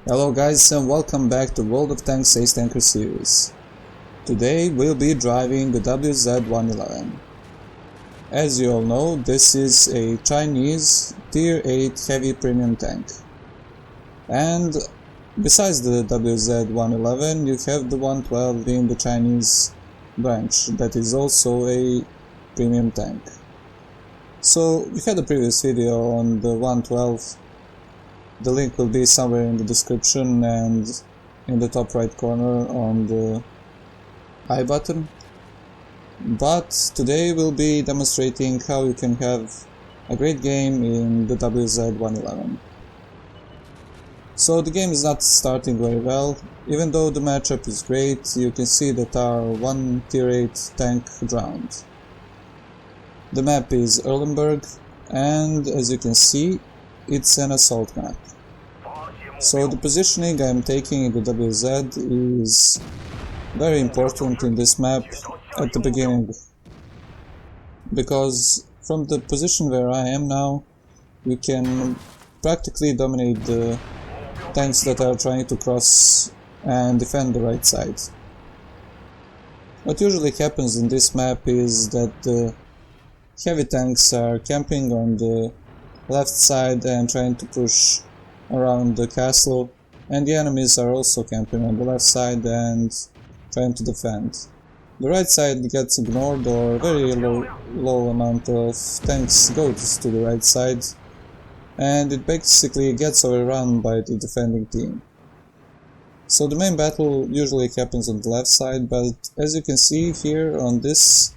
Hello guys and welcome back to World of Tanks Ace Tanker series. Today we'll be driving the WZ-111. As you all know, this is a Chinese Tier 8 heavy premium tank. And besides the WZ-111 you have the 112 in the Chinese branch that is also a premium tank. So we had a previous video on the 112. The link will be somewhere in the description and in the top right corner on the I button. But today we'll be demonstrating how you can have a great game in the WZ-111. So the game is not starting very well. Even though the matchup is great, you can see that our one tier 8 tank drowned. The map is Erlenberg, and as you can see, it's an assault map. So the positioning I'm taking in the WZ is very important in this map at the beginning, because from the position where I am now, you can practically dominate the tanks that are trying to cross and defend the right side. What usually happens in this map is that the heavy tanks are camping on the left side and trying to push around the castle, and the enemies are also camping on the left side and trying to defend. The right side gets ignored, or very low amount of tanks goes to the right side, and it basically gets overrun by the defending team. So the main battle usually happens on the left side, but as you can see here on this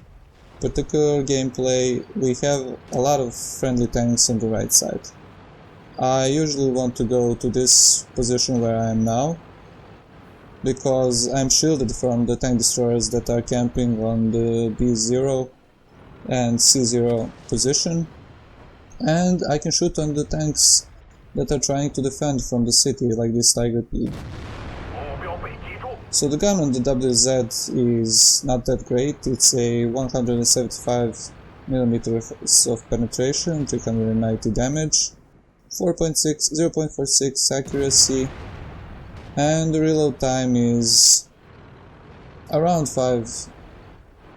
particular gameplay, we have a lot of friendly tanks on the right side. I usually want to go to this position where I am now, because I'm shielded from the tank destroyers that are camping on the B0 and C0 position, and I can shoot on the tanks that are trying to defend from the city, like this Tiger P. So the gun on the WZ is not that great. It's a 175mm of penetration, 390 damage, 0.46 accuracy, and the reload time is around 5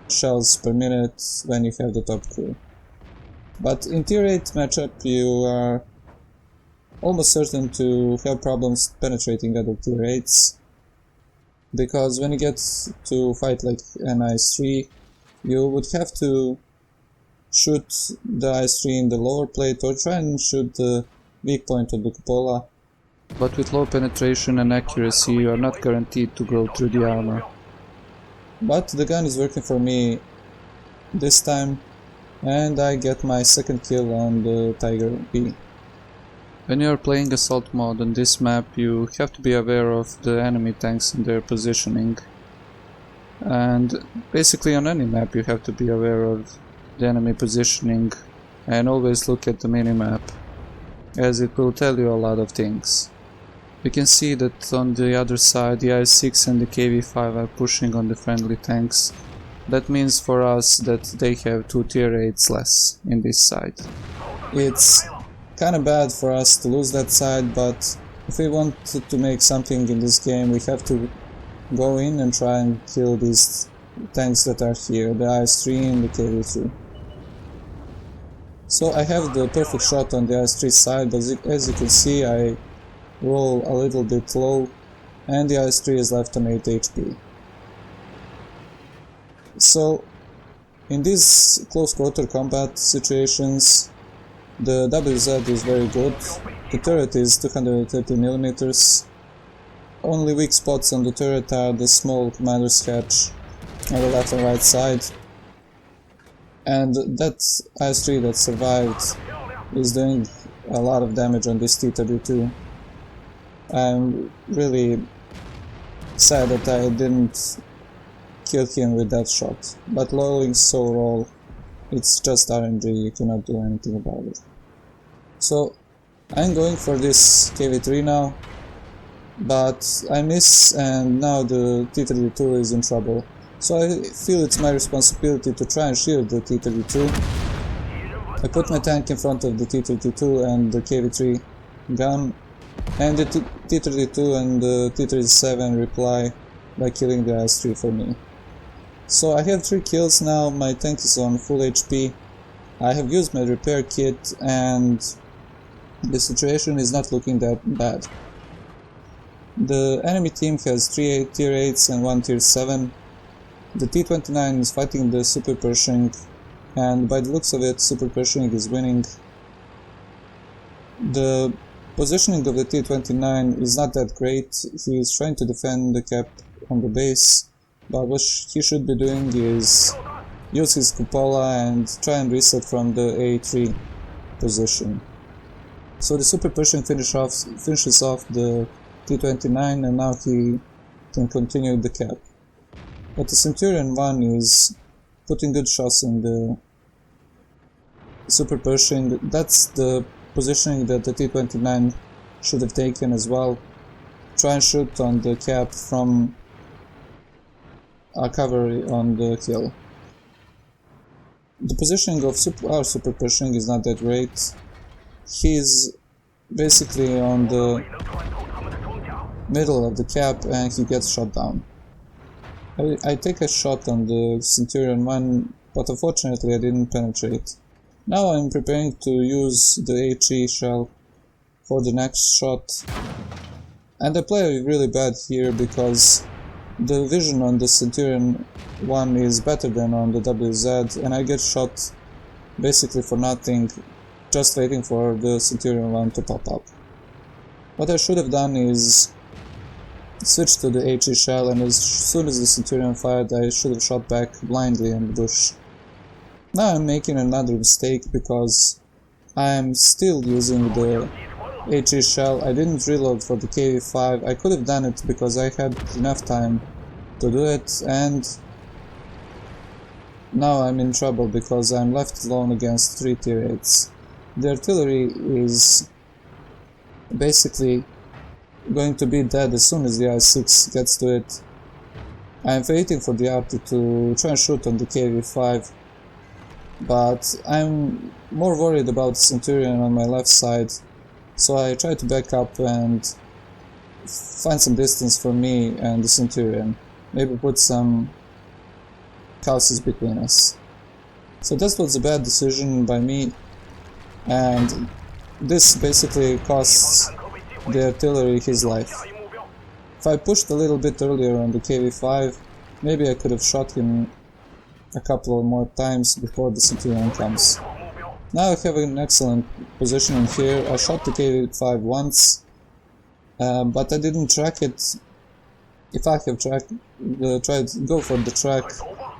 shells per minute when you have the top crew. But in tier 8 matchup you are almost certain to have problems penetrating other tier 8s, because when you get to fight like an IS-3, you would have to shoot the IS-3 in the lower plate or try and shoot the weak point of the cupola. But with low penetration and accuracy you are not guaranteed to go through the armor. But the gun is working for me this time, and I get my second kill on the Tiger B. When you are playing assault mode on this map, you have to be aware of the enemy tanks and their positioning. And basically on any map you have to be aware of the enemy positioning, and always look at the minimap, as it will tell you a lot of things. You can see that on the other side the IS-6 and the KV-5 are pushing on the friendly tanks. That means for us that they have 2 tier 8s less in this side. It's kinda bad for us to lose that side, but if we want to make something in this game we have to go in and try and kill these tanks that are here, the IS-3 and the KV-3. So I have the perfect shot on the IS-3 side, but as you can see I roll a little bit low and the IS-3 is left on 8 HP. So in these close quarter combat situations the WZ is very good. The turret is 230mm. Only weak spots on the turret are the small commander's hatch on the left and right side. And that IS-3 that survived is doing a lot of damage on this TW2. I'm really sad that I didn't kill him with that shot, but lowering so roll, it's just RNG, you cannot do anything about it. So I'm going for this KV-3 now, but I miss, and now the TW2 is in trouble. So I feel it's my responsibility to try and shield the TW2. I put my tank in front of the TW2 and the KV-3 gun and the T-32 and the T-37 reply by killing the IS-3 for me. So I have 3 kills now, my tank is on full HP, I have used my repair kit and the situation is not looking that bad. The enemy team has 3 tier 8s and 1 tier 7. The T-29 is fighting the Super Pershing, and by the looks of it, Super Pershing is winning. The positioning of the T-29 is not that great. He is trying to defend the cap on the base, but what he should be doing is use his cupola and try and reset from the A3 position. So the Super Pershing finishes off the T-29 and now he can continue the cap. But the Centurion 1 is putting good shots in the Super Pershing. That's the positioning that the T-29 should have taken as well. Try and shoot on the cap from a cover on the kill. The positioning of our Super Pershing is not that great. He's basically on the middle of the cap and he gets shot down. I take a shot on the Centurion 1, but unfortunately I didn't penetrate. Now I'm preparing to use the HE shell for the next shot. And I play really bad here because the vision on the Centurion 1 is better than on the WZ and I get shot basically for nothing, just waiting for the Centurion 1 to pop up. What I should have done is switch to the HE shell, and as soon as the Centurion fired I should have shot back blindly in the bush. Now I'm making another mistake because I'm still using the HE shell. I didn't reload for the KV-5. I could have done it because I had enough time to do it, and now I'm in trouble because I'm left alone against 3 tier 8s. The artillery is basically going to be dead as soon as the I-6 gets to it. I'm waiting for the arty to try and shoot on the KV-5, but I'm more worried about the Centurion on my left side, so I try to back up and find some distance for me and the Centurion, maybe put some houses between us. So this was a bad decision by me, and this basically costs the artillery his life. If I pushed a little bit earlier on the KV-5, maybe I could have shot him a couple more times before the Centurion comes. Now I have an excellent positioning here. I shot the KV-5 once, but I didn't track it. If I have tried to go for the track,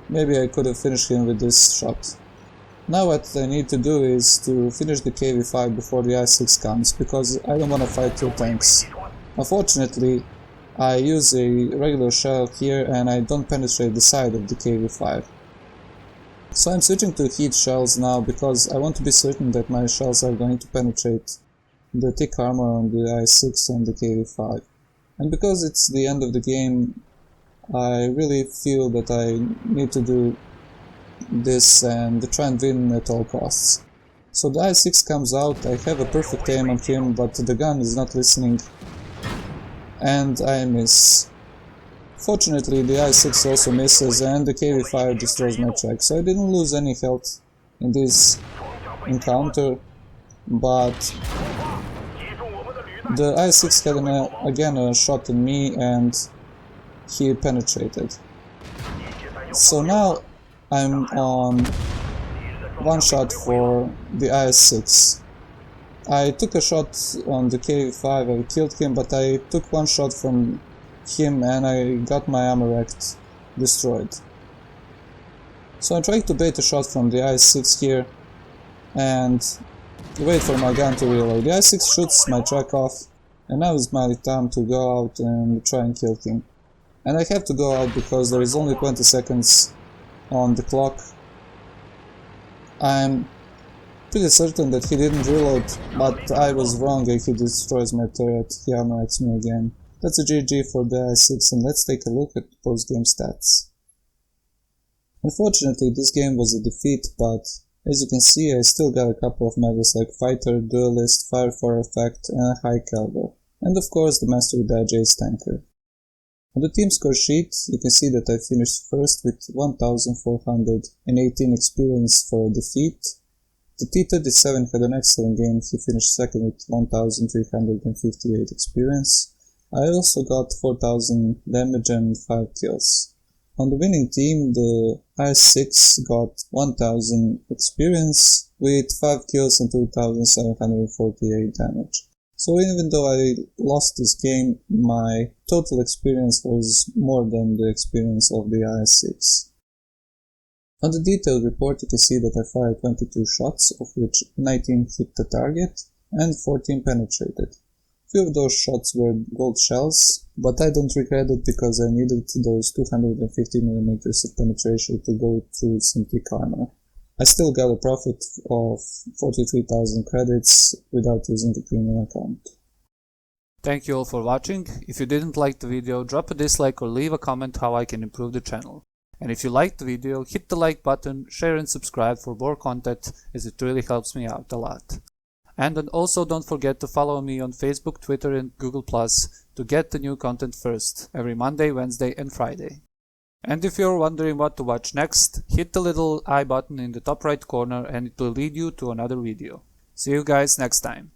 maybe I could have finished him with this shot. Now what I need to do is to finish the KV-5 before the I-6 comes, because I don't want to fight 2 tanks. Unfortunately, I use a regular shell here and I don't penetrate the side of the KV-5. So I'm switching to heat shells now because I want to be certain that my shells are going to penetrate the thick armor on the I-6 and the KV-5. And because it's the end of the game, I really feel that I need to do this and try and win at all costs. So the I-6 comes out, I have a perfect aim on him, but the gun is not listening, and I miss. Fortunately the I-6 also misses and the KV-5 destroys my track, so I didn't lose any health in this encounter, but the I-6 had again a shot on me and he penetrated. So now I'm on 1 shot for the IS-6. I took a shot on the KV-5, I killed him, but I took 1 shot from him and I got my armor rack destroyed. So I'm trying to bait a shot from the IS-6 here and wait for my gun to reload. The IS-6 shoots my track off and now is my time to go out and try and kill him. And I have to go out because there is only 20 seconds on the clock. I'm pretty certain that he didn't reload, but I was wrong and he destroys my turret. He armor-racks me again. That's a GG for the I-6, and let's take a look at post-game stats. Unfortunately, this game was a defeat, but as you can see, I still got a couple of medals like Fighter, Duelist, Fire for Effect, and High Caliber. and of course the Mastery Badge Ace Tanker. On the team score sheet, you can see that I finished first with 1418 experience for a defeat. The T-37 had an excellent game, he finished second with 1358 experience. I also got 4000 damage and 5 kills. On the winning team, the IS-6 got 1000 experience with 5 kills and 2748 damage. So even though I lost this game, my total experience was more than the experience of the IS-6. On the detailed report you can see that I fired 22 shots, of which 19 hit the target and 14 penetrated. Few of those shots were gold shells, but I don't regret it because I needed those 250mm of penetration to go through some thick armor. I still got a profit of 43,000 credits without using the premium account. Thank you all for watching. If you didn't like the video, drop a dislike or leave a comment how I can improve the channel. And if you liked the video, hit the like button, share and subscribe for more content, as it really helps me out a lot. And also don't forget to follow me on Facebook, Twitter and Google+, to get the new content first, every Monday, Wednesday and Friday. And if you're wondering what to watch next, hit the little I button in the top right corner and it will lead you to another video. See you guys next time.